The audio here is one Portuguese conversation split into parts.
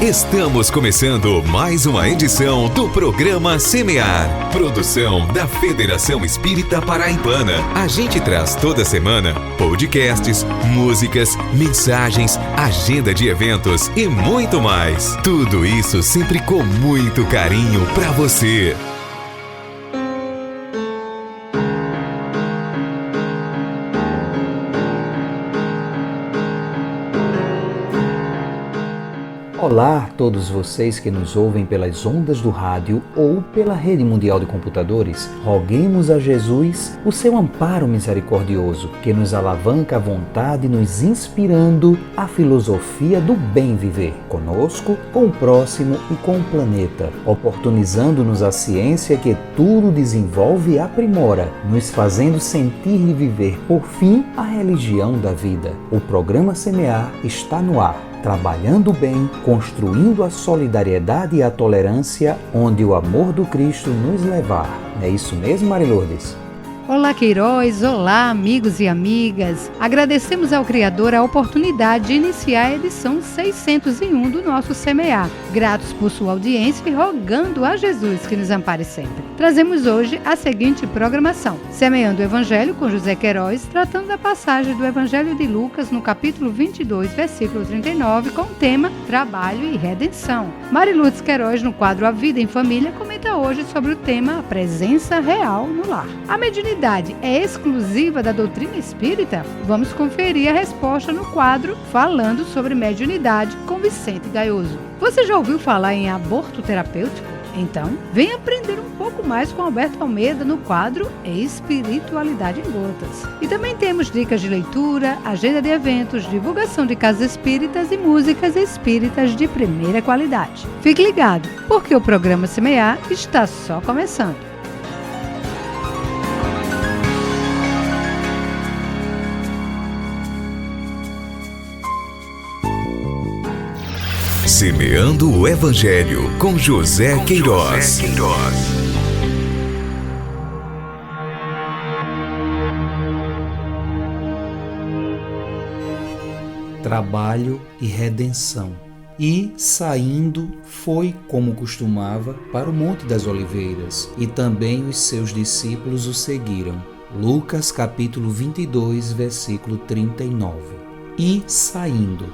Estamos começando mais uma edição do programa Semear, produção da Federação Espírita Paraibana. A gente traz toda semana podcasts, músicas, mensagens, agenda de eventos e muito mais. Tudo isso sempre com muito carinho para você. Olá a todos vocês que nos ouvem pelas ondas do rádio ou pela rede mundial de computadores. Roguemos a Jesus o seu amparo misericordioso, que nos alavanca à vontade, nos inspirando a filosofia do bem viver, conosco, com o próximo e com o planeta, oportunizando-nos a ciência que tudo desenvolve e aprimora, nos fazendo sentir e viver, por fim, a religião da vida. O programa Semear está no ar, trabalhando bem, construindo a solidariedade e a tolerância, onde o amor do Cristo nos levar. É isso mesmo, Mari Lourdes? Olá, Queiroz! Olá, amigos e amigas! Agradecemos ao Criador a oportunidade de iniciar a edição 601 do nosso Semear. Gratos por sua audiência e rogando a Jesus que nos ampare sempre. Trazemos hoje a seguinte programação: Semeando o Evangelho com José Queiroz, tratando da passagem do Evangelho de Lucas no capítulo 22, versículo 39, com o tema Trabalho e Redenção. Mari Lourdes Queiroz, no quadro A Vida em Família, comenta hoje sobre o tema A Presença Real no Lar. A mediunidade é exclusiva da doutrina espírita? Vamos conferir a resposta no quadro Falando sobre Mediunidade com Vicente Gaioso. Você já ouviu falar em aborto terapêutico? Então, venha aprender um pouco mais com Alberto Almeida no quadro Espiritualidade em Gotas. E também temos dicas de leitura, agenda de eventos, divulgação de casas espíritas e músicas espíritas de primeira qualidade. Fique ligado, porque o programa Semear está só começando. Semeando o Evangelho com José Queiroz. Trabalho e redenção. E, saindo, foi, como costumava, para o Monte das Oliveiras, e também os seus discípulos o seguiram. Lucas capítulo 22, versículo 39. E, saindo.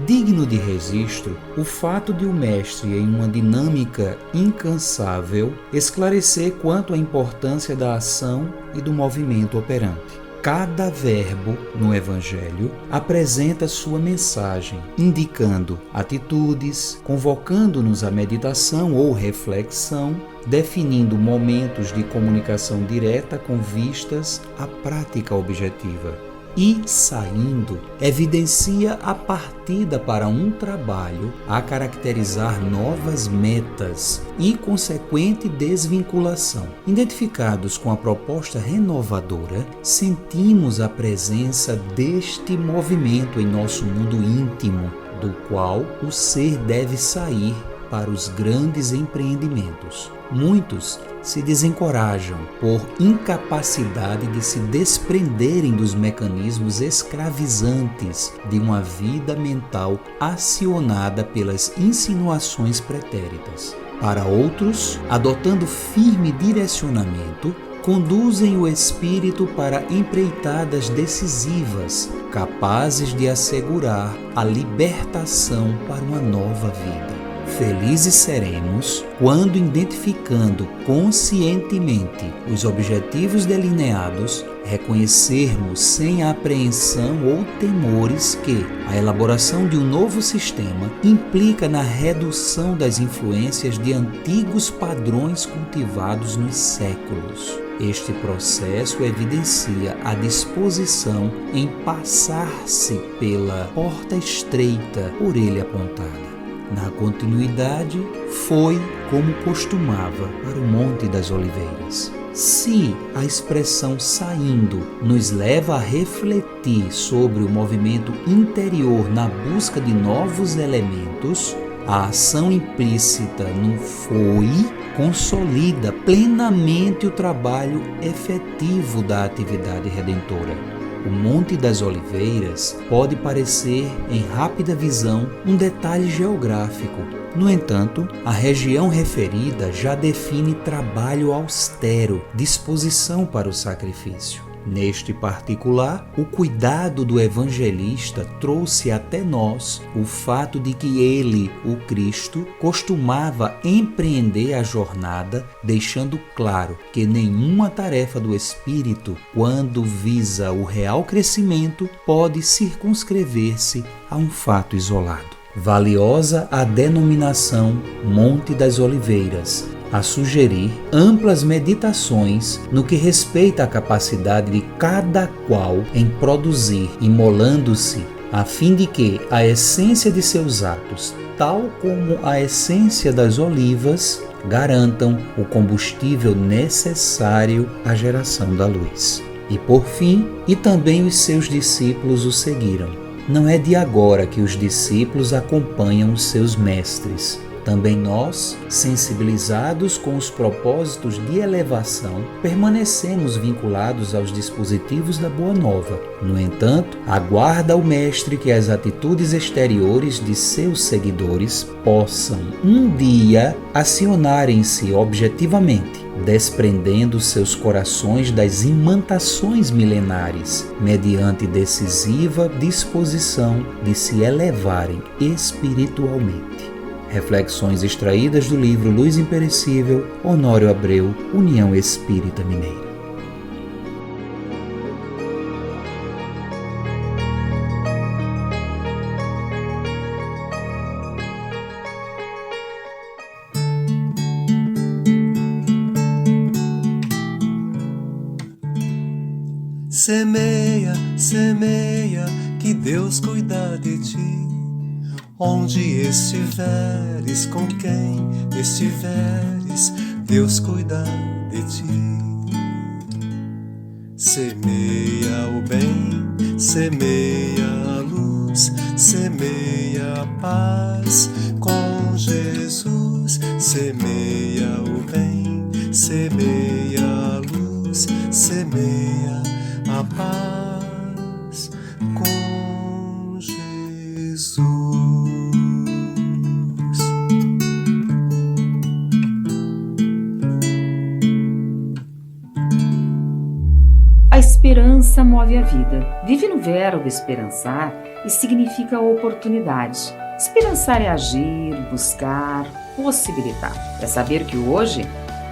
Digno de registro o fato de o mestre, em uma dinâmica incansável, esclarecer quanto à importância da ação e do movimento operante. Cada verbo no Evangelho apresenta sua mensagem, indicando atitudes, convocando-nos à meditação ou reflexão, definindo momentos de comunicação direta com vistas à prática objetiva. E, saindo, evidencia a partida para um trabalho a caracterizar novas metas e consequente desvinculação. Identificados com a proposta renovadora, sentimos a presença deste movimento em nosso mundo íntimo, do qual o ser deve sair para os grandes empreendimentos. Muitos se desencorajam por incapacidade de se desprenderem dos mecanismos escravizantes de uma vida mental acionada pelas insinuações pretéritas. Para outros, adotando firme direcionamento, conduzem o espírito para empreitadas decisivas, capazes de assegurar a libertação para uma nova vida. Felizes seremos quando, identificando conscientemente os objetivos delineados, reconhecermos sem apreensão ou temores que a elaboração de um novo sistema implica na redução das influências de antigos padrões cultivados nos séculos. Este processo evidencia a disposição em passar-se pela porta estreita por ele apontada. Na continuidade, foi, como costumava, para o Monte das Oliveiras. Se a expressão saindo nos leva a refletir sobre o movimento interior na busca de novos elementos, a ação implícita no foi consolida plenamente o trabalho efetivo da atividade redentora. O Monte das Oliveiras pode parecer, em rápida visão, um detalhe geográfico. No entanto, a região referida já define trabalho austero, disposição para o sacrifício. Neste particular, o cuidado do evangelista trouxe até nós o fato de que ele, o Cristo, costumava empreender a jornada, deixando claro que nenhuma tarefa do Espírito, quando visa o real crescimento, pode circunscrever-se a um fato isolado. Valiosa a denominação Monte das Oliveiras, a sugerir amplas meditações no que respeita à capacidade de cada qual em produzir, imolando-se, a fim de que a essência de seus atos, tal como a essência das olivas, garantam o combustível necessário à geração da luz. E por fim, e também os seus discípulos o seguiram. Não é de agora que os discípulos acompanham os seus mestres. Também nós, sensibilizados com os propósitos de elevação, permanecemos vinculados aos dispositivos da Boa Nova. No entanto, aguarda o Mestre que as atitudes exteriores de seus seguidores possam, um dia, acionarem-se objetivamente, desprendendo seus corações das imantações milenares, mediante decisiva disposição de se elevarem espiritualmente. Reflexões extraídas do livro Luz Imperecível, Honório Abreu, União Espírita Mineira. Semeia, semeia, que Deus cuida de ti. Onde estiveres, com quem estiveres, Deus cuida de ti. Semeia o bem, semeia a luz, semeia a paz com Jesus. Semeia o bem, semeia a luz, semeia a paz com Jesus. A esperança move a vida. Vive no verbo esperançar e significa oportunidade. Esperançar é agir, buscar, possibilitar. É saber que o hoje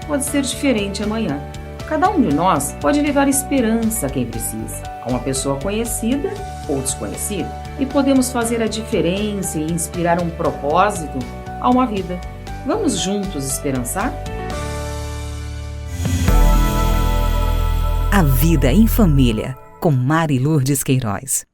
pode ser diferente amanhã. Cada um de nós pode levar esperança a quem precisa, a uma pessoa conhecida ou desconhecida. E podemos fazer a diferença e inspirar um propósito a uma vida. Vamos juntos esperançar? A Vida em Família, com Mari Lourdes Queiroz.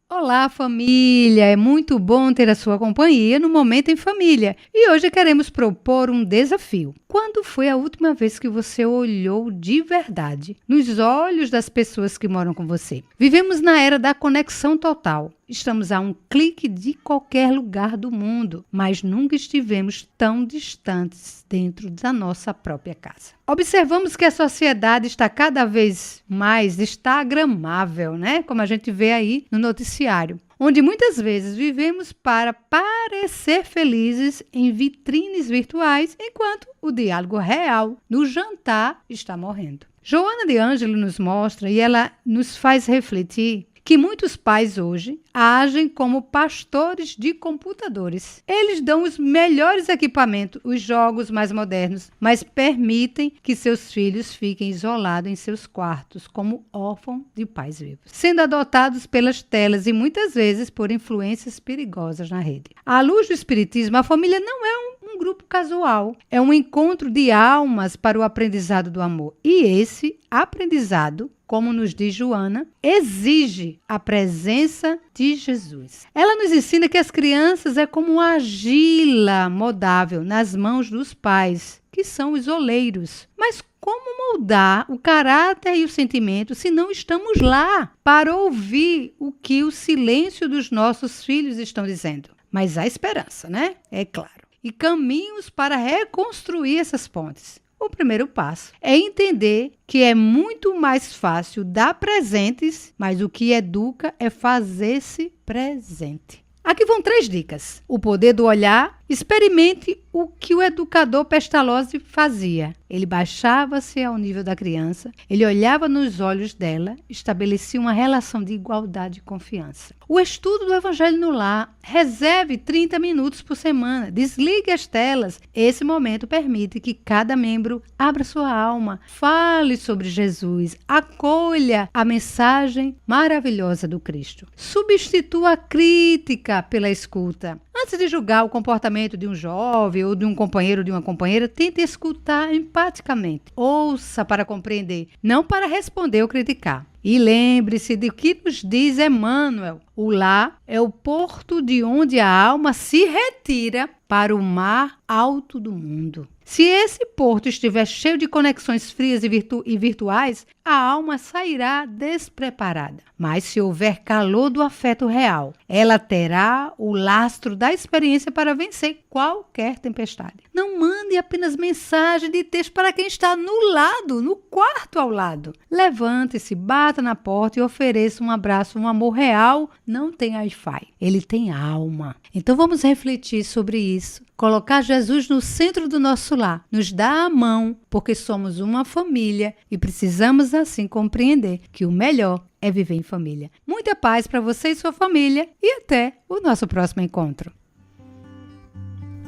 Olá, família! É muito bom ter a sua companhia no Momento em Família. E hoje queremos propor um desafio. Quando foi a última vez que você olhou de verdade nos olhos das pessoas que moram com você? Vivemos na era da conexão total. Estamos a um clique de qualquer lugar do mundo, mas nunca estivemos tão distantes dentro da nossa própria casa. Observamos que a sociedade está cada vez mais instagramável, né? Como a gente vê aí no noticiário, onde muitas vezes vivemos para parecer felizes em vitrines virtuais, enquanto o diálogo real no jantar está morrendo. Joana de Ângelo nos mostra e ela nos faz refletir que muitos pais hoje agem como pastores de computadores. Eles dão os melhores equipamentos, os jogos mais modernos, mas permitem que seus filhos fiquem isolados em seus quartos, como órfãos de pais vivos, sendo adotados pelas telas e muitas vezes por influências perigosas na rede. À luz do Espiritismo, a família não é um grupo casual, é um encontro de almas para o aprendizado do amor. E esse aprendizado, como nos diz Joana, exige a presença de Jesus. Ela nos ensina que as crianças é como uma argila moldável nas mãos dos pais, que são os oleiros. Mas como moldar o caráter e o sentimento se não estamos lá para ouvir o que o silêncio dos nossos filhos estão dizendo? Mas há esperança, né? É claro. E caminhos para reconstruir essas pontes. o primeiro passo é entender que é muito mais fácil dar presentes, mas o que educa é fazer-se presente. Aqui vão 3 dicas. O poder do olhar. Experimente o que o educador Pestalozzi fazia. Ele baixava-se ao nível da criança, ele olhava nos olhos dela, estabelecia uma relação de igualdade e confiança. O estudo do Evangelho no Lar. Reserve 30 minutos por semana. Desligue as telas. Esse momento permite que cada membro abra sua alma, fale sobre Jesus, acolha a mensagem maravilhosa do Cristo. Substitua a crítica pela escuta. Antes de julgar o comportamento de um jovem ou de um companheiro ou de uma companheira, tente escutar empaticamente. Ouça para compreender, não para responder ou criticar. E lembre-se de que nos diz Emmanuel: o lar é o porto de onde a alma se retira para o mar alto do mundo. Se esse porto estiver cheio de conexões frias e virtuais, a alma sairá despreparada. Mas se houver calor do afeto real, ela terá o lastro da experiência para vencer qualquer tempestade. Não mande apenas mensagem de texto para quem está no quarto ao lado. Levante-se, bata na porta e ofereça um abraço. Um amor real não tem Wi-Fi, ele tem alma. Então vamos refletir sobre isso. Colocar Jesus no centro do nosso lar nos dá a mão, porque somos uma família e precisamos assim compreender que o melhor é viver em família. Muita paz para você e sua família e até o nosso próximo encontro.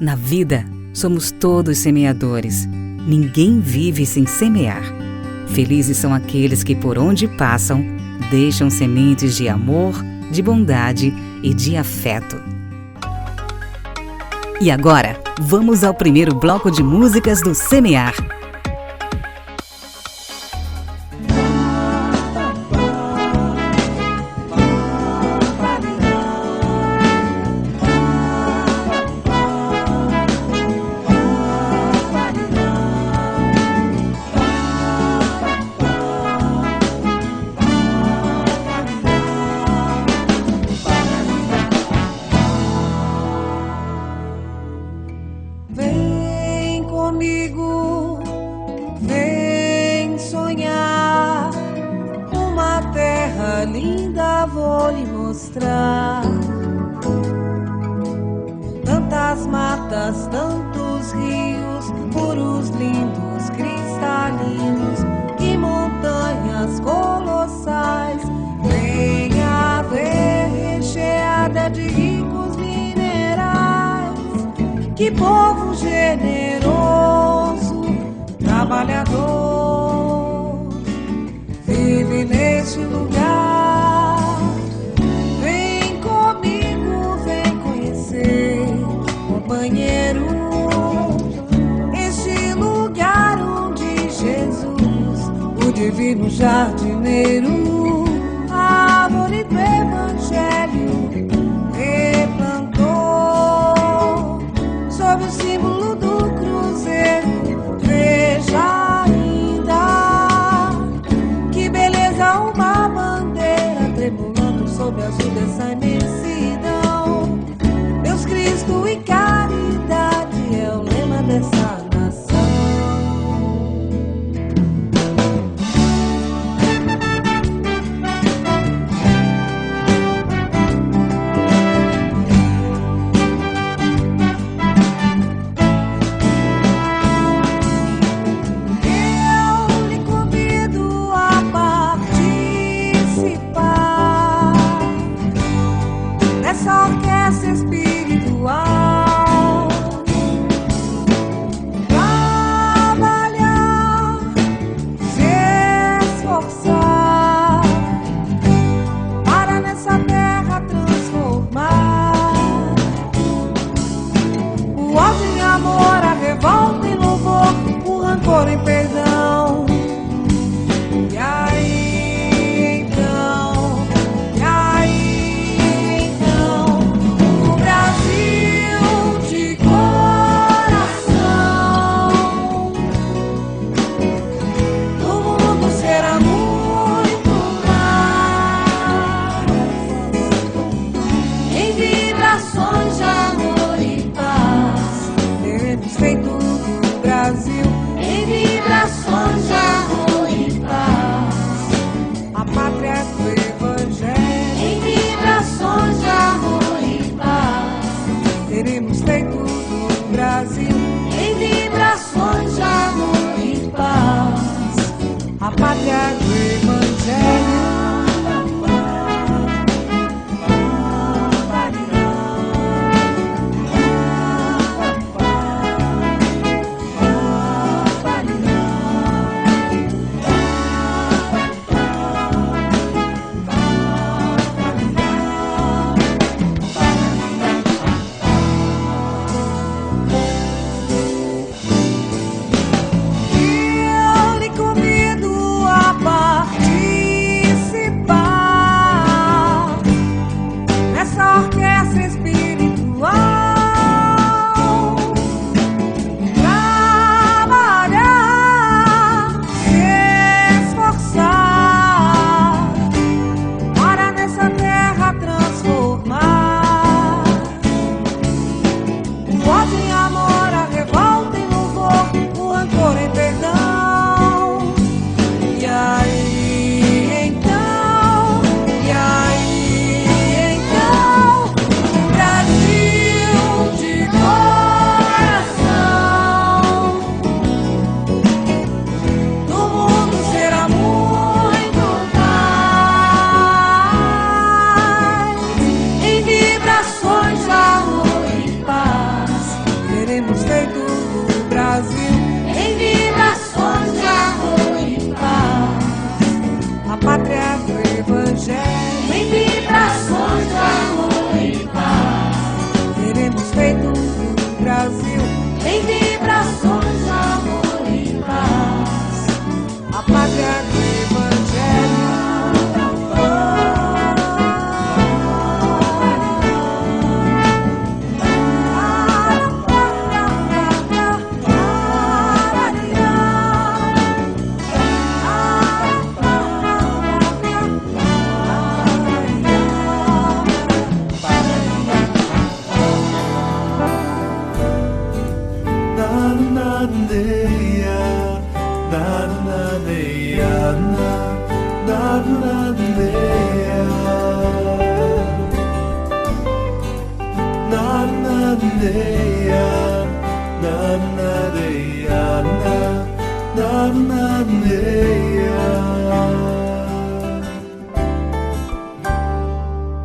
Na vida, somos todos semeadores. Ninguém vive sem semear. Felizes são aqueles que por onde passam, deixam sementes de amor, de bondade e de afeto. E agora, vamos ao primeiro bloco de músicas do Semear. Linda, vou lhe mostrar. Tantas matas, tantos rios, puros, lindos, cristalinos, e montanhas colossais. Venha ver, recheada de ricos minerais. Que povo generoso, trabalhador, vive neste lugar. Companheiro, este lugar onde Jesus, o divino jardineiro, a árvore do Evangelho replantou, sob o símbolo do cruzeiro. Veja ainda que beleza, uma bandeira tremulando sob o azul dessa imensidão. Deus, Cristo e caridade é o lema dessa nação.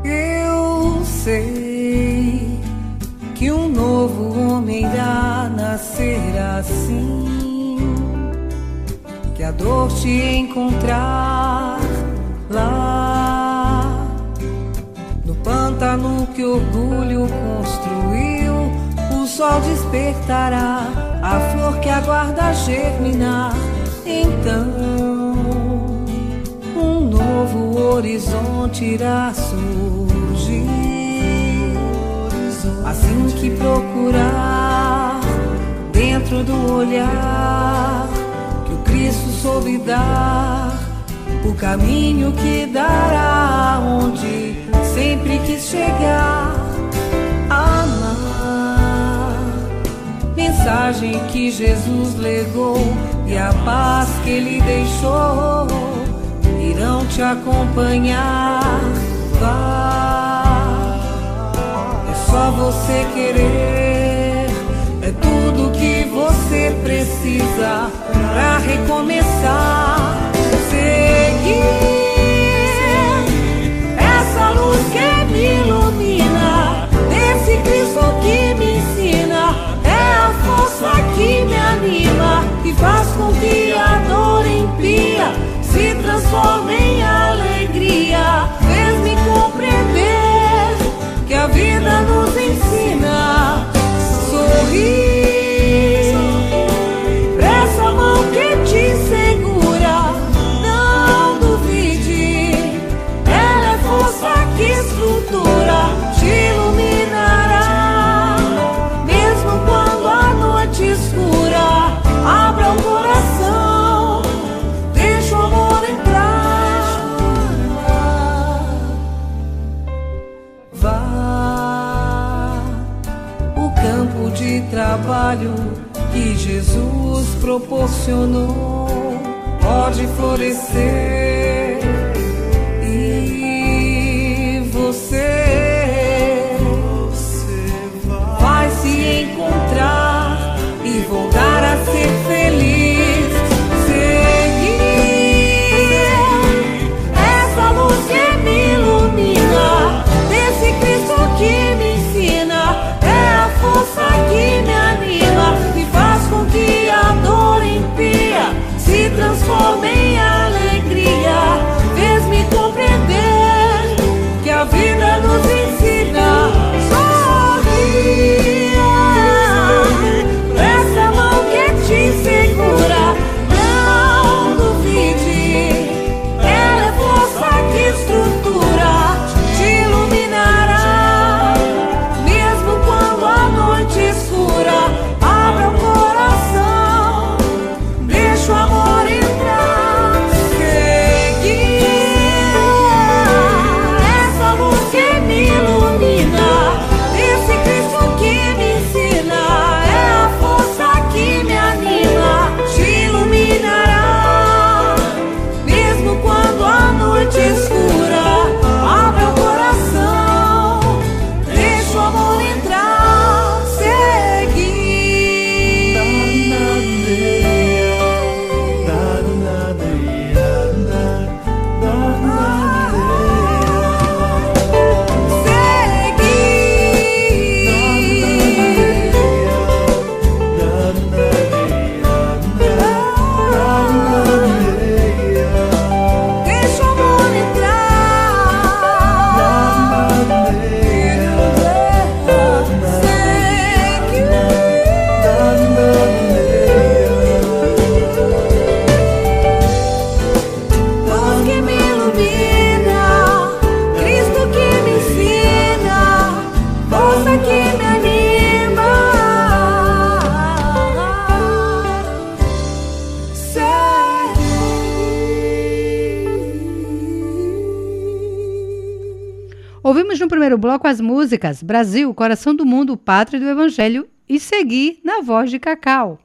Eu sei que um novo homem irá nascer assim, que a dor te encontrar lá no pântano que orgulho construiu. O sol despertará a flor que aguarda germinar. Então um novo horizonte irá surgir. Assim que procurar dentro do olhar que o Cristo soube dar, o caminho que dará onde sempre quis chegar. Amar, mensagem que Jesus legou, e a paz que Ele deixou irão te acompanhar. Vá, é só você querer, é tudo que você precisa pra recomeçar. Seguir essa luz que me ilumina, desse Cristo que me ensina, é a força que me anima e faz com que a dor impia se transforme em alegria. Fez-me compreender que a vida nos ensina. Sorrir pra essa mão que te segura, não duvide, ela é força que estrutura, te iluminará, mesmo quando a noite escura. Abra o coração, deixa o amor entrar. Vá, o campo de trabalho que Jesus proporcionou pode florescer, e você vai se encontrar e voltar a ser feliz. Seguir essa luz que me ilumina, desse Cristo que me ensina, é a força que me anima e faz com que a dor impia se transforme em alegria. Fez-me compreender que a vida nos ensina. Sorria, essa mão que te segura, não duvide, ela é força que estrutura, te iluminará, mesmo quando a noite escura. Abra o coração, deixa o amor entrar. Seguir essa luz que me ilumina, esse Cristo que me ensina, é a força que me anima, te iluminará, mesmo quando a noite escura. Abra o coração, deixa o amor entrar. Seguir. Deixa o amor luz que me ilumina, Cristo que me ensina, força que me anima. Ouvimos no primeiro bloco as músicas Brasil, Coração do Mundo, Pátria do Evangelho e Seguir, na voz de Cacau.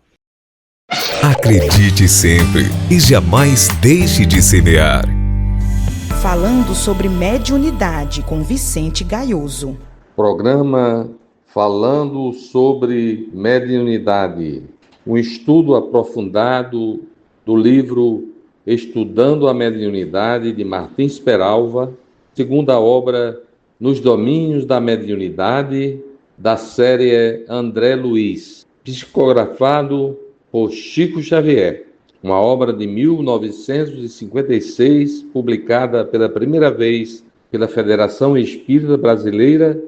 Acredite sempre e jamais deixe de semear. Falando sobre mediunidade com Vicente Gaioso. Programa falando sobre mediunidade. Um estudo aprofundado do livro Estudando a Mediunidade, de Martins Peralva, segunda obra Nos Domínios da Mediunidade, da série André Luiz, psicografado por Chico Xavier, uma obra de 1956, publicada pela primeira vez pela Federação Espírita Brasileira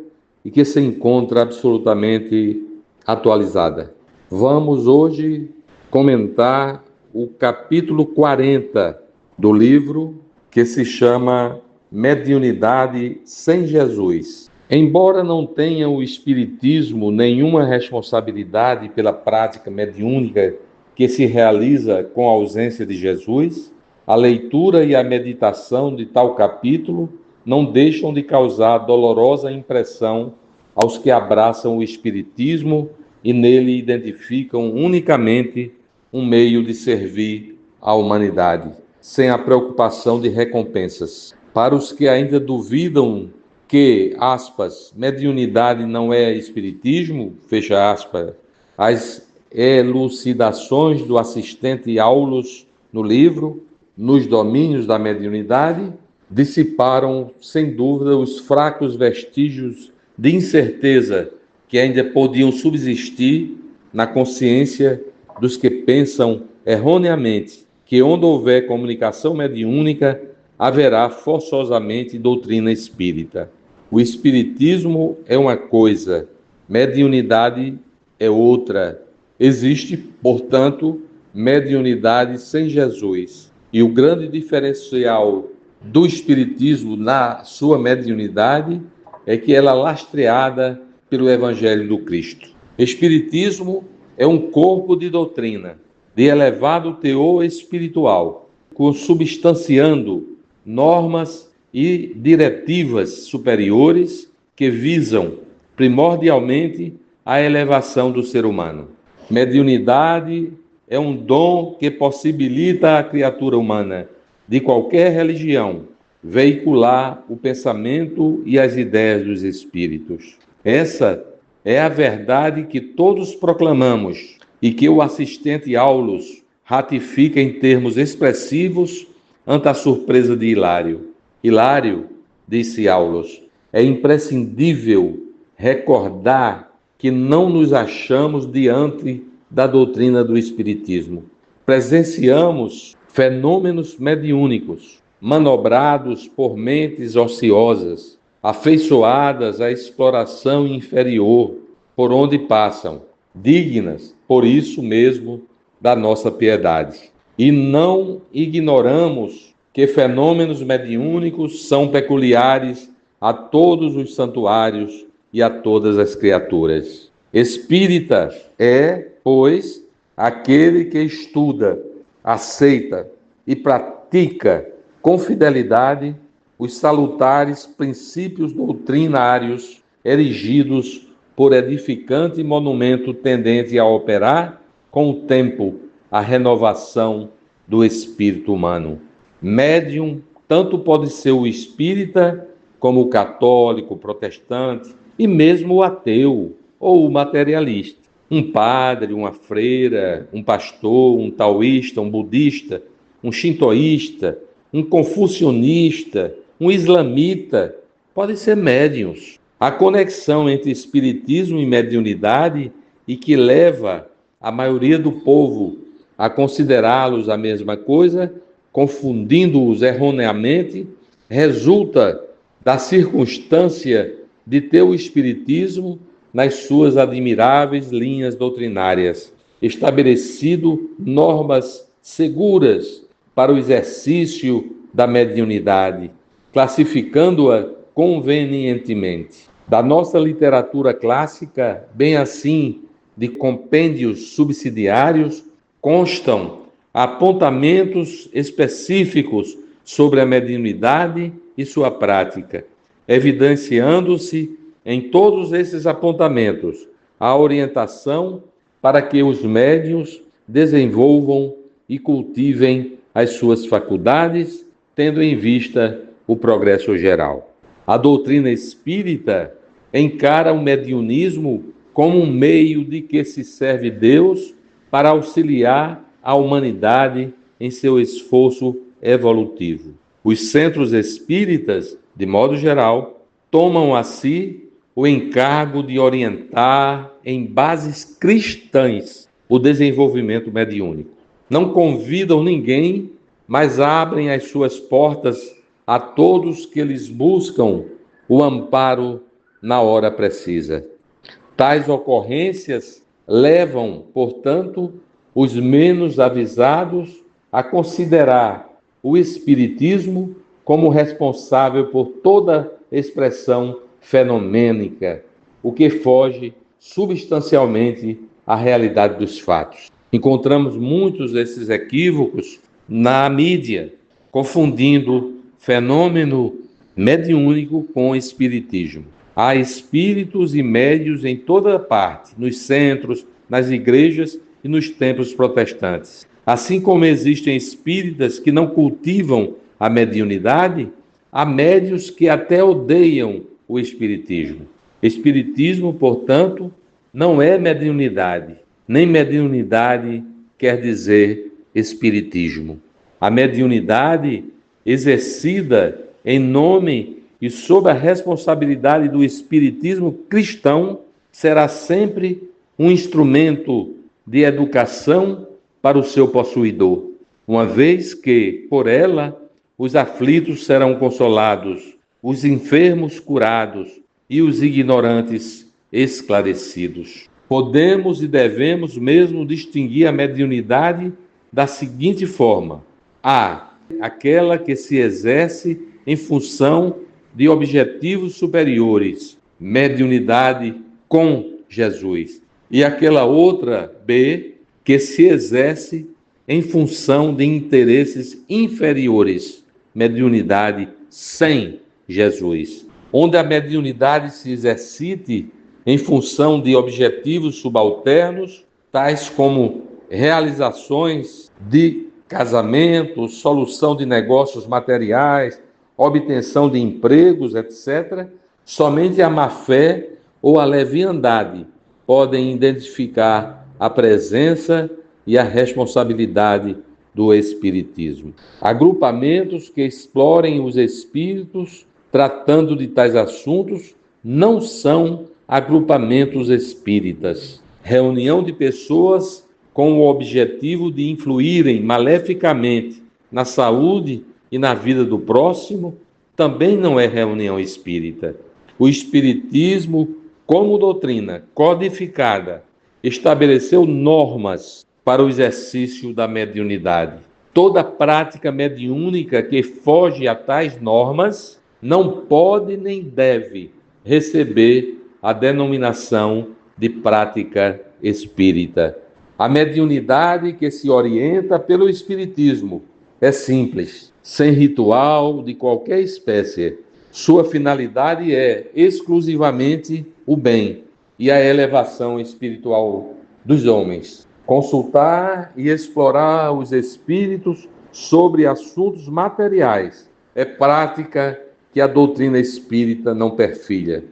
e que se encontra absolutamente atualizada. Vamos hoje comentar o capítulo 40 do livro, que se chama Mediunidade sem Jesus. Embora não tenha o Espiritismo nenhuma responsabilidade pela prática mediúnica que se realiza com a ausência de Jesus, a leitura e a meditação de tal capítulo não deixam de causar dolorosa impressão aos que abraçam o Espiritismo e nele identificam unicamente um meio de servir à humanidade, sem a preocupação de recompensas. Para os que ainda duvidam que, aspas, mediunidade não é espiritismo, fecha aspas, as elucidações do assistente Aulus no livro Nos Domínios da Mediunidade dissiparam, sem dúvida, os fracos vestígios de incerteza que ainda podiam subsistir na consciência dos que pensam erroneamente que onde houver comunicação mediúnica, haverá forçosamente doutrina espírita. O espiritismo é uma coisa, mediunidade é outra. Existe, portanto, mediunidade sem Jesus. E o grande diferencial do espiritismo na sua mediunidade é que ela é lastreada pelo Evangelho do Cristo. Espiritismo é um corpo de doutrina, de elevado teor espiritual, consubstanciando normas e diretivas superiores que visam, primordialmente, a elevação do ser humano. Mediunidade é um dom que possibilita à criatura humana, de qualquer religião, veicular o pensamento e as ideias dos espíritos. Essa é a verdade que todos proclamamos e que o assistente Aulus ratifica em termos expressivos ante a surpresa de Hilário. Hilário, disse Aulus, é imprescindível recordar que não nos achamos diante da doutrina do Espiritismo. Presenciamos fenômenos mediúnicos, manobrados por mentes ociosas, afeiçoadas à exploração inferior, por onde passam, dignas, por isso mesmo, da nossa piedade. E não ignoramos que fenômenos mediúnicos são peculiares a todos os santuários e a todas as criaturas. Espírita é, pois, aquele que estuda, aceita e pratica com fidelidade os salutares princípios doutrinários erigidos por edificante monumento tendente a operar com o tempo a renovação do espírito humano. Médium tanto pode ser o espírita como o católico, o protestante e mesmo o ateu ou o materialista. Um padre, uma freira, um pastor, um taoísta, um budista, um shintoísta, um confucionista, um islamita, podem ser médiuns. A conexão entre espiritismo e mediunidade e que leva a maioria do povo a considerá-los a mesma coisa, confundindo-os erroneamente, resulta da circunstância de ter o espiritismo nas suas admiráveis linhas doutrinárias, estabelecido normas seguras para o exercício da mediunidade, classificando-a convenientemente. Da nossa literatura clássica, bem assim de compêndios subsidiários, constam apontamentos específicos sobre a mediunidade e sua prática, evidenciando-se em todos esses apontamentos a orientação para que os médiuns desenvolvam e cultivem as suas faculdades, tendo em vista o progresso geral. A doutrina espírita encara o mediunismo como um meio de que se serve Deus para auxiliar a humanidade em seu esforço evolutivo. Os centros espíritas, de modo geral, tomam a si o encargo de orientar em bases cristãs o desenvolvimento mediúnico. Não convidam ninguém, mas abrem as suas portas a todos que lhes buscam o amparo na hora precisa. Tais ocorrências levam, portanto, os menos avisados a considerar o espiritismo como responsável por toda expressão fenomênica, o que foge substancialmente à realidade dos fatos. Encontramos muitos desses equívocos na mídia, confundindo fenômeno mediúnico com espiritismo. Há espíritos e médios em toda parte, nos centros, nas igrejas e nos templos protestantes. Assim como existem espíritas que não cultivam a mediunidade, há médios que até odeiam o espiritismo. Espiritismo, portanto, não é mediunidade, nem mediunidade quer dizer espiritismo. A mediunidade exercida em nome e sob a responsabilidade do espiritismo cristão será sempre um instrumento de educação para o seu possuidor, uma vez que, por ela, os aflitos serão consolados, os enfermos curados e os ignorantes esclarecidos. Podemos e devemos mesmo distinguir a mediunidade da seguinte forma: a, aquela que se exerce em função de objetivos superiores, mediunidade com Jesus, e aquela outra, B, que se exerce em função de interesses inferiores, mediunidade sem Jesus. Onde a mediunidade se exercite em função de objetivos subalternos, tais como realizações de casamento, solução de negócios materiais, obtenção de empregos, etc., somente a má-fé ou a leviandade podem identificar a presença e a responsabilidade do espiritismo. Agrupamentos que explorem os espíritos tratando de tais assuntos não são agrupamentos espíritas. Reunião de pessoas com o objetivo de influírem maleficamente na saúde e na vida do próximo também não é reunião espírita. O espiritismo, como doutrina codificada, estabeleceu normas para o exercício da mediunidade. Toda prática mediúnica que foge a tais normas não pode nem deve receber a denominação de prática espírita. A mediunidade que se orienta pelo espiritismo é simples, sem ritual de qualquer espécie. Sua finalidade é exclusivamente o bem e a elevação espiritual dos homens. Consultar e explorar os espíritos sobre assuntos materiais é prática que a doutrina espírita não perfilha.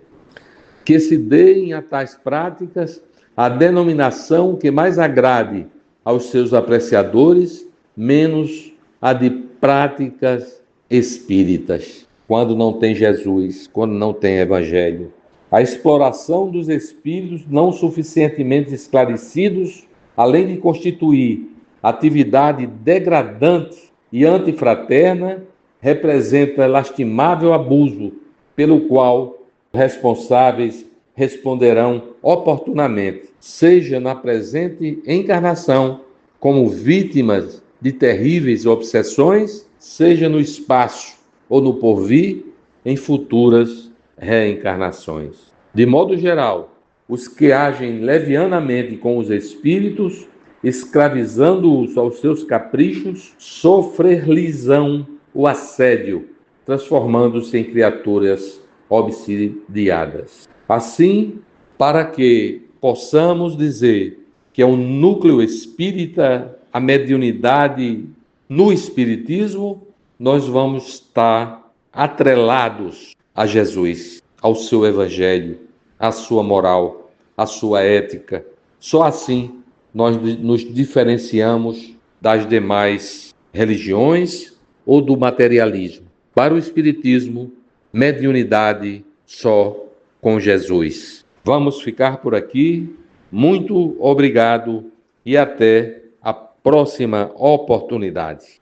Que se deem a tais práticas a denominação que mais agrade aos seus apreciadores, menos a de práticas espíritas, quando não tem Jesus, quando não tem Evangelho. A exploração dos espíritos não suficientemente esclarecidos, além de constituir atividade degradante e antifraterna, representa lastimável abuso, pelo qual responsáveis responderão oportunamente, seja na presente encarnação, como vítimas de terríveis obsessões, seja no espaço ou no porvir, em futuras reencarnações. De modo geral, os que agem levianamente com os espíritos, escravizando-os aos seus caprichos, sofrer-lhes-ão o assédio, transformando-se em criaturas obsidiadas. Assim, para que possamos dizer que é um núcleo espírita, a mediunidade no espiritismo, nós vamos estar atrelados a Jesus, ao seu evangelho, à sua moral, à sua ética. Só assim nós nos diferenciamos das demais religiões ou do materialismo. Para o Espiritismo, mediunidade só com Jesus. Vamos ficar por aqui. Muito obrigado e até a próxima oportunidade.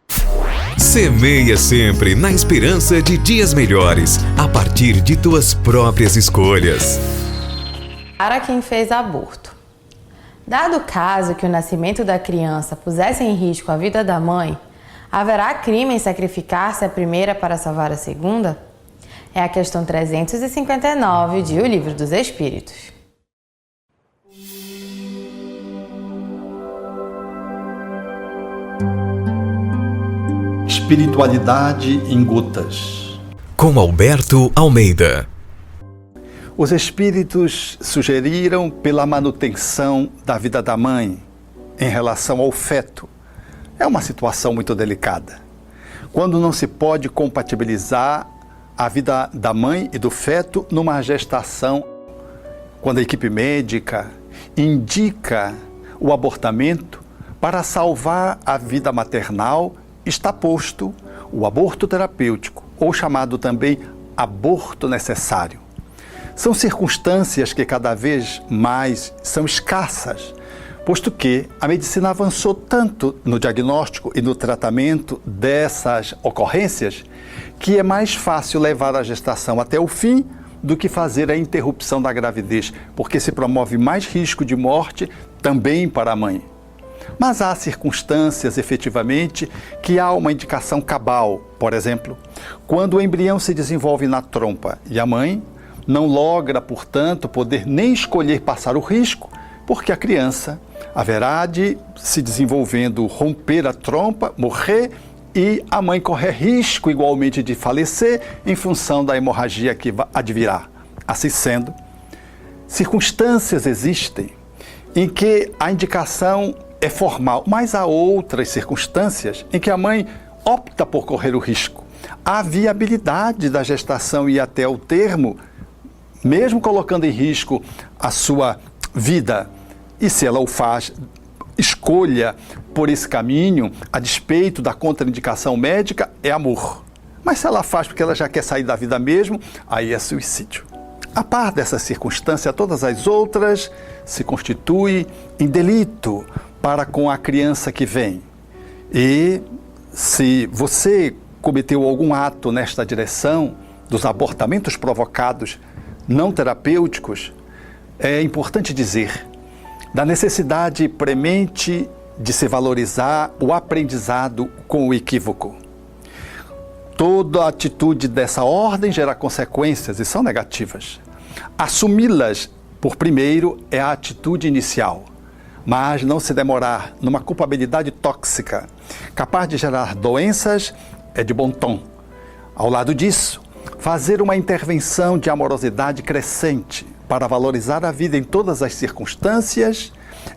Semeia sempre na esperança de dias melhores, a partir de tuas próprias escolhas. Para quem fez aborto. Dado o caso que o nascimento da criança pusesse em risco a vida da mãe, haverá crime em sacrificar-se a primeira para salvar a segunda? É a questão 359 de O Livro dos Espíritos. Espiritualidade em gotas. Com Alberto Almeida. Os espíritos sugeriram pela manutenção da vida da mãe em relação ao feto. É uma situação muito delicada. Quando não se pode compatibilizar a vida da mãe e do feto numa gestação, quando a equipe médica indica o abortamento para salvar a vida maternal, está posto o aborto terapêutico, ou chamado também aborto necessário. São circunstâncias que cada vez mais são escassas, posto que a medicina avançou tanto no diagnóstico e no tratamento dessas ocorrências que é mais fácil levar a gestação até o fim do que fazer a interrupção da gravidez, porque se promove mais risco de morte também para a mãe. Mas há circunstâncias, efetivamente, que há uma indicação cabal. Por exemplo, quando o embrião se desenvolve na trompa e a mãe não logra, portanto, poder nem escolher passar o risco, porque a criança haverá de, se desenvolvendo, romper a trompa, morrer, e a mãe correr risco igualmente de falecer em função da hemorragia que advirá. Assim sendo, circunstâncias existem em que a indicação é formal, mas há outras circunstâncias em que a mãe opta por correr o risco. A viabilidade da gestação ir até o termo, mesmo colocando em risco a sua vida, e se ela o faz, escolha por esse caminho, a despeito da contraindicação médica, é amor. Mas se ela faz porque ela já quer sair da vida mesmo, aí é suicídio. A par dessa circunstância, todas as outras se constituem em delito para com a criança que vem. E se você cometeu algum ato nesta direção dos abortamentos provocados não terapêuticos, é importante dizer da necessidade premente de se valorizar o aprendizado com o equívoco. Toda atitude dessa ordem gera consequências e são negativas. Assumi-las por primeiro é a atitude inicial, mas não se demorar numa culpabilidade tóxica, capaz de gerar doenças, é de bom tom. Ao lado disso, fazer uma intervenção de amorosidade crescente para valorizar a vida em todas as circunstâncias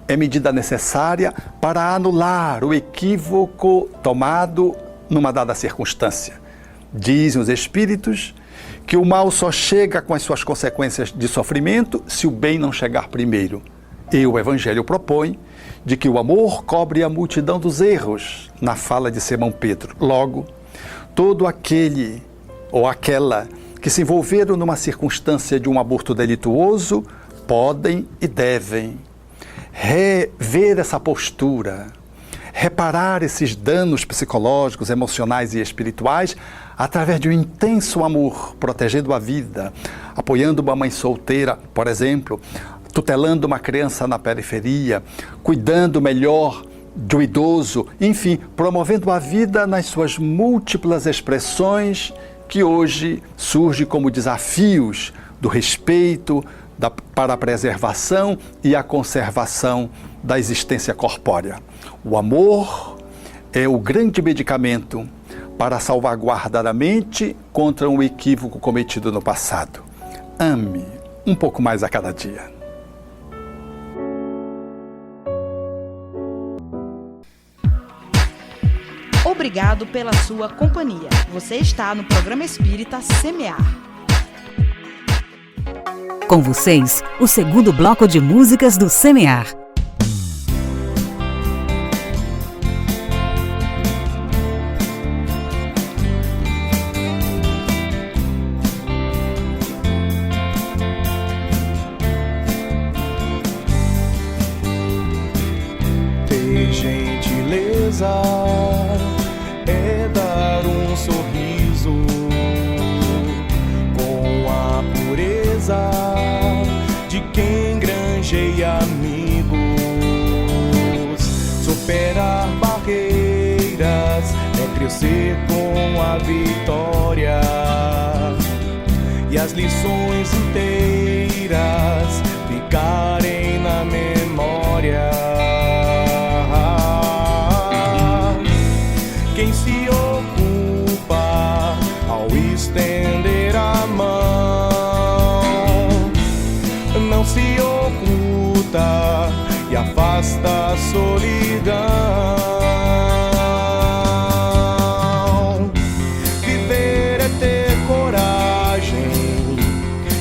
é medida necessária para anular o equívoco tomado numa dada circunstância. Dizem os espíritos que o mal só chega com as suas consequências de sofrimento se o bem não chegar primeiro. E o Evangelho propõe de que o amor cobre a multidão dos erros, na fala de Simão Pedro. Logo, todo aquele ou aquela que se envolveram numa circunstância de um aborto delituoso podem e devem rever essa postura, reparar esses danos psicológicos, emocionais e espirituais através de um intenso amor, protegendo a vida, apoiando uma mãe solteira, por exemplo, tutelando uma criança na periferia, cuidando melhor do idoso, enfim, promovendo a vida nas suas múltiplas expressões que hoje surgem como desafios do respeito para a preservação e a conservação da existência corpórea. O amor é o grande medicamento para salvaguardar a mente contra um equívoco cometido no passado. Ame um pouco mais a cada dia. Obrigado pela sua companhia. Você está no programa Espírita Semear. Com vocês, o segundo bloco de músicas do Semear. Ter gentileza é dar um sorriso com a pureza de quem granjeia amigos. Superar barreiras é crescer com a vitória e as lições inteiras ficarem na memória. Quem se ocupa ao estender a mão não se oculta e afasta a solidão. Viver é ter coragem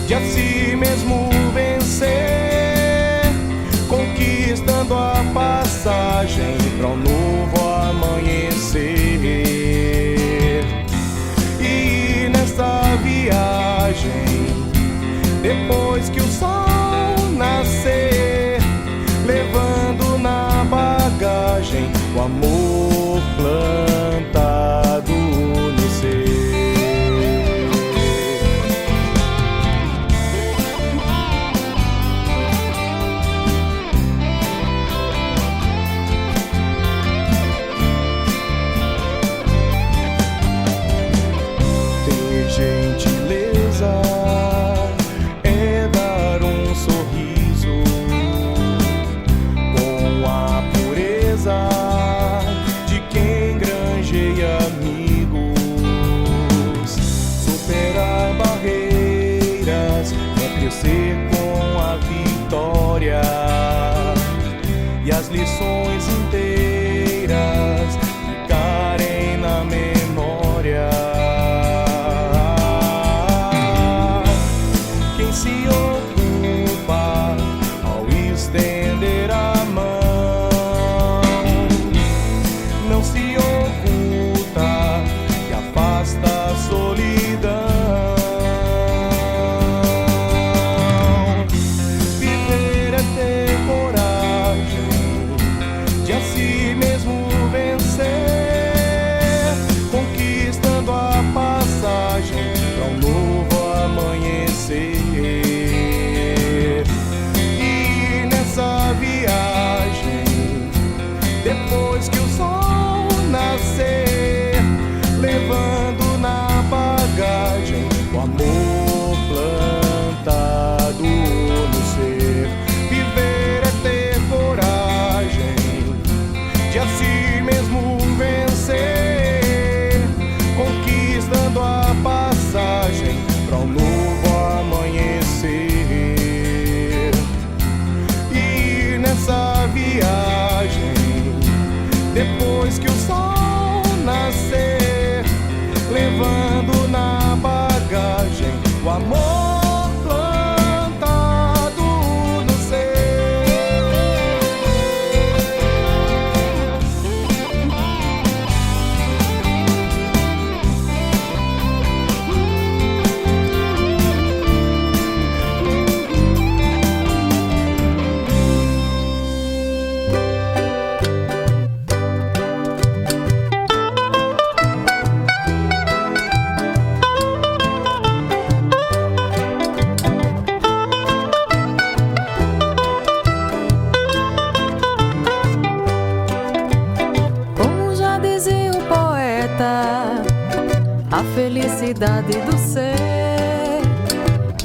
de a si mesmo vencer, conquistando a passagem para um novo amanhecer. E nessa viagem, depois que o sol nascer, levando na bagagem o amor plantado no ser. Ter gentileza é dar um sorriso com a pureza de quem granjeia amigos. Superar barreiras é crescer com a vitória e as lições inteiras ficarem na memória. Quem se ocupa ao estender a mão não se oculta e afasta a solidão. Viver é ter coragem de a si mesmo vencer, conquistando a passagem para um novo amanhecer. E nessa viagem, depois que o sol nascer, levando na bagagem o amor plantado no ser. Viver é ter coragem de a si mesmo vencer, conquistando a passagem para um novo amanhecer. E nessa viagem, depois que o sol nascer, levando na bagagem o amor plantado no ser. Como já dizia o poeta, a felicidade do ser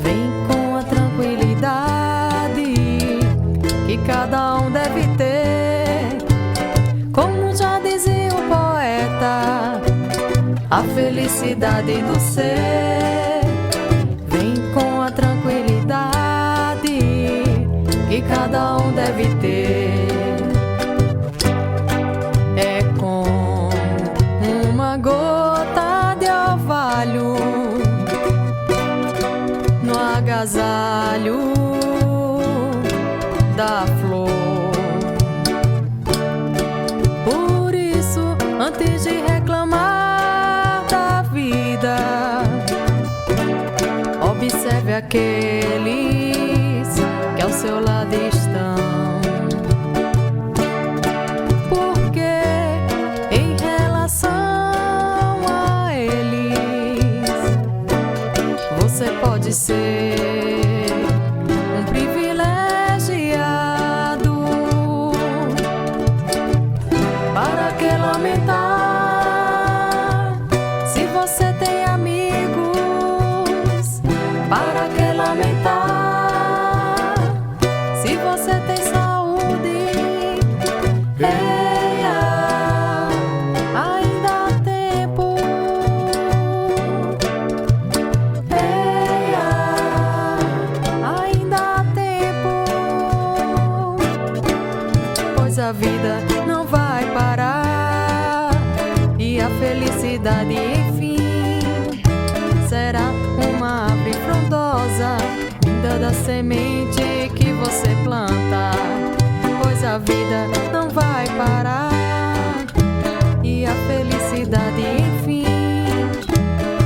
vem com a tranquilidade que cada um deve ter. Como já dizia o poeta, a felicidade do ser vem com a tranquilidade que cada um deve ter. É com uma gota de orvalho no agasalho seu lado estão. Porque em relação a eles, você pode ser um privilegiado. Para que lamentar se você tem amigos? Para que lamentar se você tem saúde? Eia, ainda há tempo. Eia, ainda há tempo. Pois a vida não vai parar e a felicidade, enfim, será uma árvore frondosa vinda da semente que você planta. Pois a vida não vai parar e a felicidade, enfim,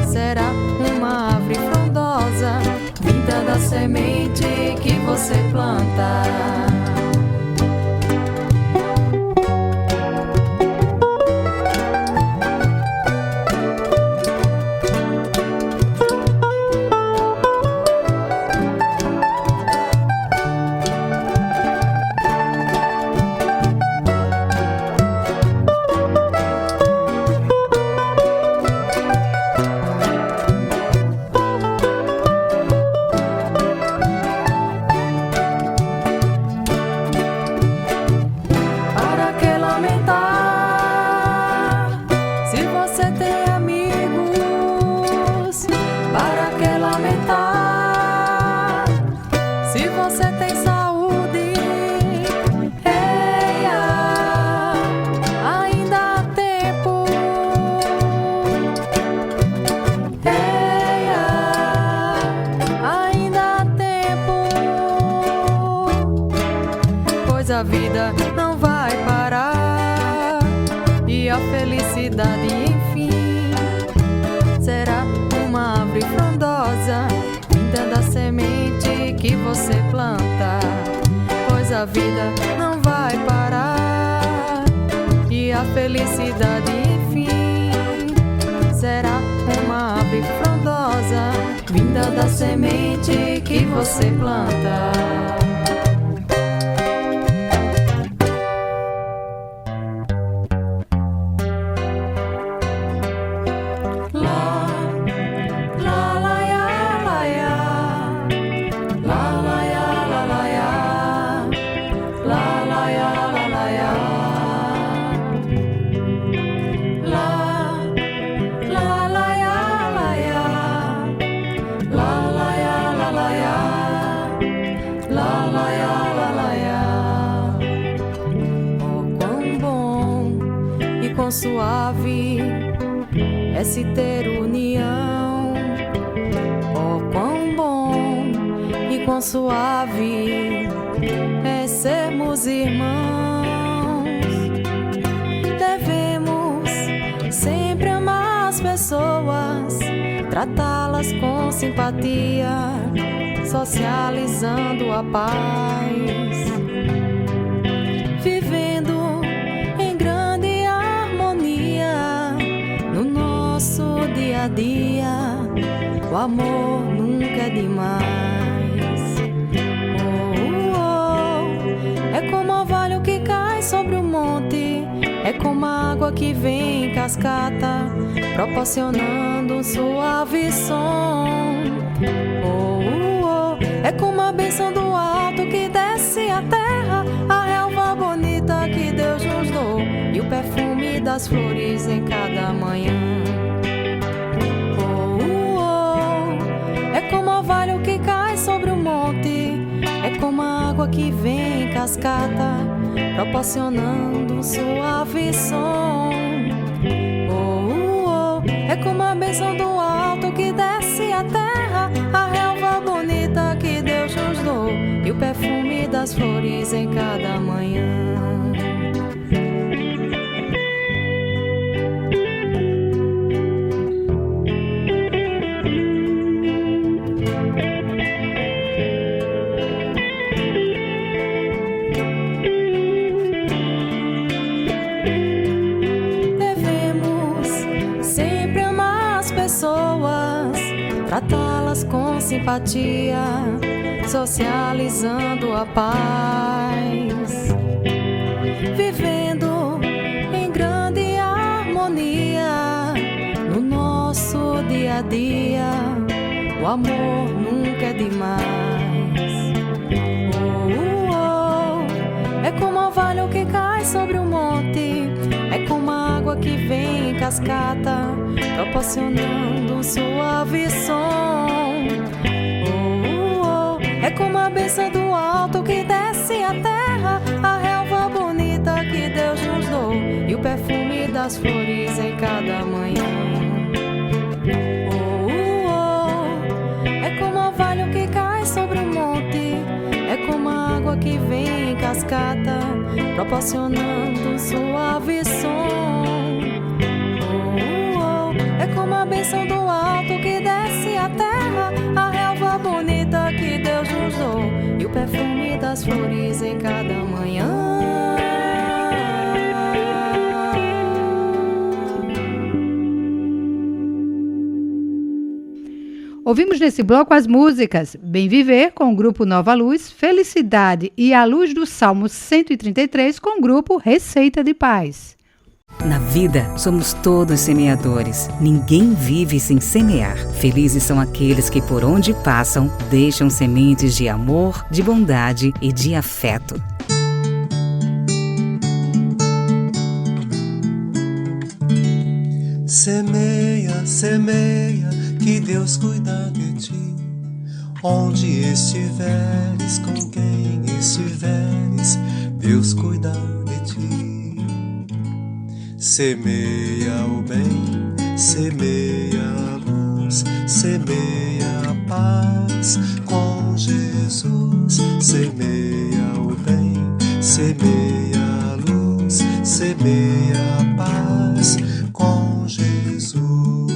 será uma árvore frondosa vinda da semente que você planta. Para que lamentar se você tem amigos? Para que lamentar se você tem saúde? Eia, ainda há tempo. Eia, ainda há tempo. Pois a vida não vai parar e a felicidade, enfim, será uma árvore frondosa vinda da semente que você planta. Pois a vida não vai parar e a felicidade, enfim, será uma árvore frondosa vinda da semente que você planta. Oh, quão bom e quão suave é se ter união. Oh, quão bom e quão suave é sermos irmãos. Devemos sempre amar as pessoas, tratá-las com simpatia, socializando a paz, vivendo em grande harmonia no nosso dia a dia. O amor nunca é demais. Oh, oh, é como o orvalho que cai sobre o monte, é como a água que vem em cascata, proporcionando um suave som. Oh, oh, é como a bênção do alto que desce à terra, a relva bonita que Deus nos deu e o perfume das flores em cada manhã. Oh, oh, é como o orvalho que cai sobre o monte, é como a água que vem em cascata, proporcionando um suave som. Oh, oh, é como a bênção do alto que desce à terra, a relva bonita que Deus nos deu e o perfume das flores em cada manhã. tratá-las com simpatia, socializando a paz, vivendo em grande harmonia no nosso dia a dia. O amor nunca é demais. É como o orvalho que cai sobre o monte, é como a água que vem em cascata, proporcionando um suave som. É como a bênção do alto que desce à terra, a relva bonita que Deus nos deu e o perfume das flores em cada manhã. É como o orvalho que cai sobre o monte, é como a água que vem em cascata, proporcionando um suave som. É como a bênção do alto que desce à terra, a relva bonita que Deus nos deu e o perfume das flores em cada manhã. Ouvimos nesse bloco as músicas Bem Viver com o grupo Nova Luz, Felicidade e A Luz do Salmo 133 com o grupo Receita de Paz. Na vida, somos todos semeadores. Ninguém vive sem semear. Felizes são aqueles que por onde passam, deixam sementes de amor, de bondade e de afeto. Semeia, semeia, que Deus cuida de ti. Onde estiveres, com quem estiveres, Deus cuida de ti. Semeia o bem, semeia a luz, semeia a paz com Jesus. Semeia o bem, semeia a luz, semeia a paz com Jesus.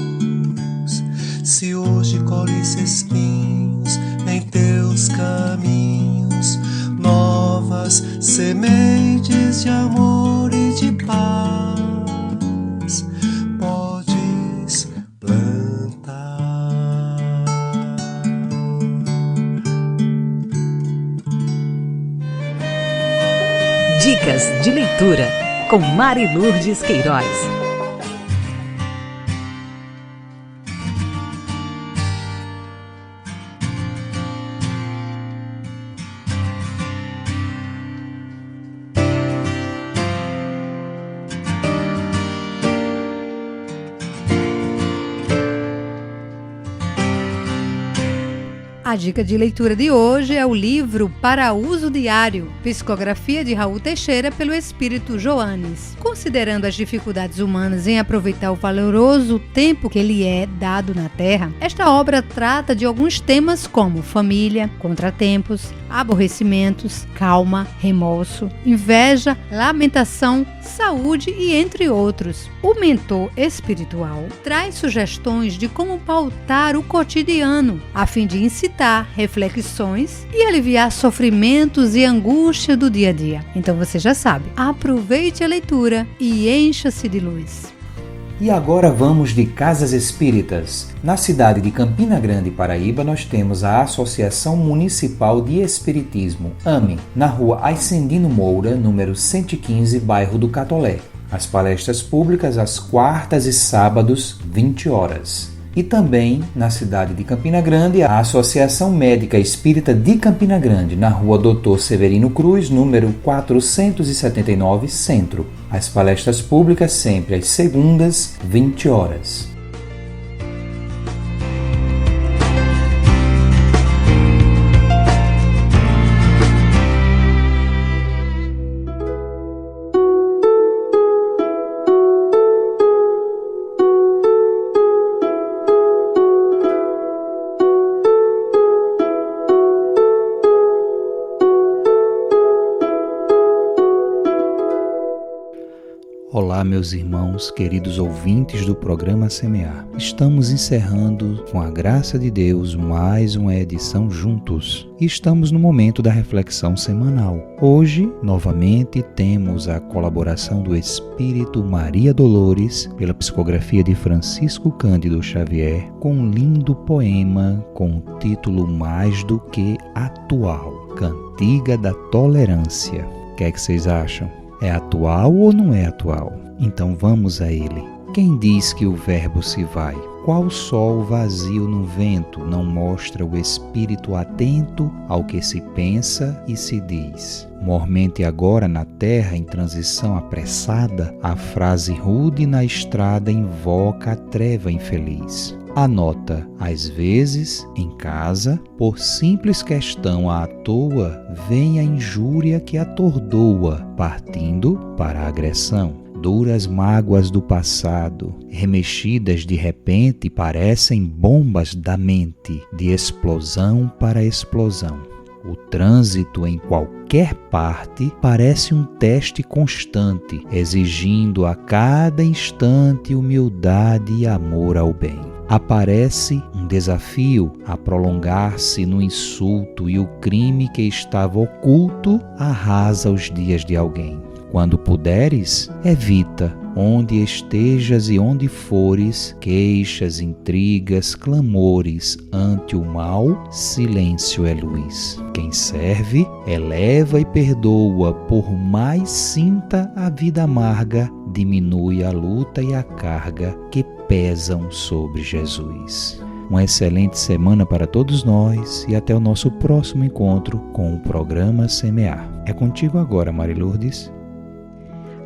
Se hoje colhes espinhos em teus caminhos, novas sementes de amor e de paz podes plantar. Dicas de leitura com Mari Lourdes Queiroz. A dica de leitura de hoje é o livro Para Uso Diário, psicografia de Raul Teixeira pelo Espírito Joanes. Considerando as dificuldades humanas em aproveitar o valoroso tempo que lhe é dado na Terra, esta obra trata de alguns temas como família, contratempos, aborrecimentos, calma, remorso, inveja, lamentação, saúde e entre outros. O mentor espiritual traz sugestões de como pautar o cotidiano, a fim de incitar reflexões e aliviar sofrimentos e angústia do dia a dia. Então você já sabe, aproveite a leitura e encha-se de luz. E agora vamos de Casas Espíritas. Na cidade de Campina Grande, Paraíba, nós temos a Associação Municipal de Espiritismo, AME, na rua Ascendino Moura, número 115, bairro do Catolé. As palestras públicas às quartas e sábados, 20 horas. E também, na cidade de Campina Grande, a Associação Médica Espírita de Campina Grande, na rua Dr. Severino Cruz, número 479, Centro. As palestras públicas sempre às segundas, 20 horas. Olá, meus irmãos, queridos ouvintes do programa Semear. Estamos encerrando, com a graça de Deus, mais uma edição juntos. E estamos no momento da reflexão semanal. Hoje, novamente, temos a colaboração do Espírito Maria Dolores, pela psicografia de Francisco Cândido Xavier, com um lindo poema com o título Mais do que Atual, Cantiga da Tolerância. O que é que vocês acham? É atual ou não é atual? Então vamos a ele. Quem diz que o verbo se vai? Qual sol vazio no vento não mostra o espírito atento ao que se pensa e se diz? Mormente agora na terra, em transição apressada, a frase rude na estrada invoca a treva infeliz. Anota, às vezes, em casa, por simples questão à toa, vem a injúria que atordoa, partindo para a agressão. Duras mágoas do passado, remexidas de repente, parecem bombas da mente, de explosão para explosão. O trânsito em qualquer parte parece um teste constante, exigindo a cada instante humildade e amor ao bem. Aparece um desafio a prolongar-se no insulto e o crime que estava oculto arrasa os dias de alguém. Quando puderes, evita, onde estejas e onde fores, queixas, intrigas, clamores, ante o mal, silêncio é luz. Quem serve, eleva e perdoa, por mais sinta a vida amarga, diminui a luta e a carga que pesam sobre Jesus. Uma excelente semana para todos nós e até o nosso próximo encontro com o programa Semear. É contigo agora, Marilourdes.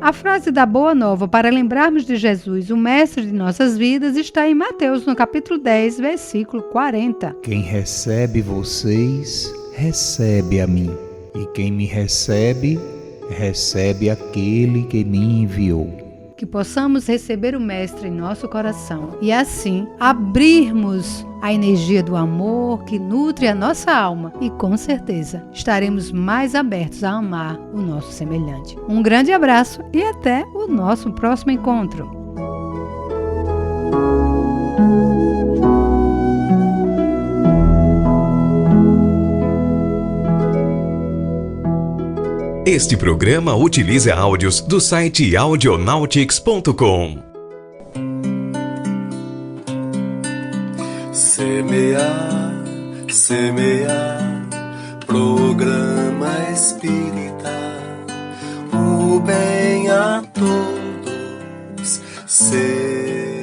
A frase da Boa Nova para lembrarmos de Jesus, o mestre de nossas vidas, está em Mateus, no capítulo 10, versículo 40. Quem recebe vocês, recebe a mim. E quem me recebe, recebe aquele que me enviou. Que possamos receber o Mestre em nosso coração e assim abrirmos a energia do amor que nutre a nossa alma e com certeza estaremos mais abertos a amar o nosso semelhante. Um grande abraço e até o nosso próximo encontro. Este programa utiliza áudios do site audionautics.com. Semear, semear, programa espírita, o bem a todos semear.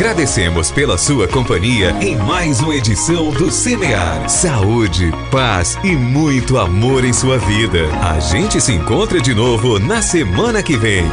Agradecemos pela sua companhia em mais uma edição do Semear. Saúde, paz e muito amor em sua vida. A gente se encontra de novo na semana que vem.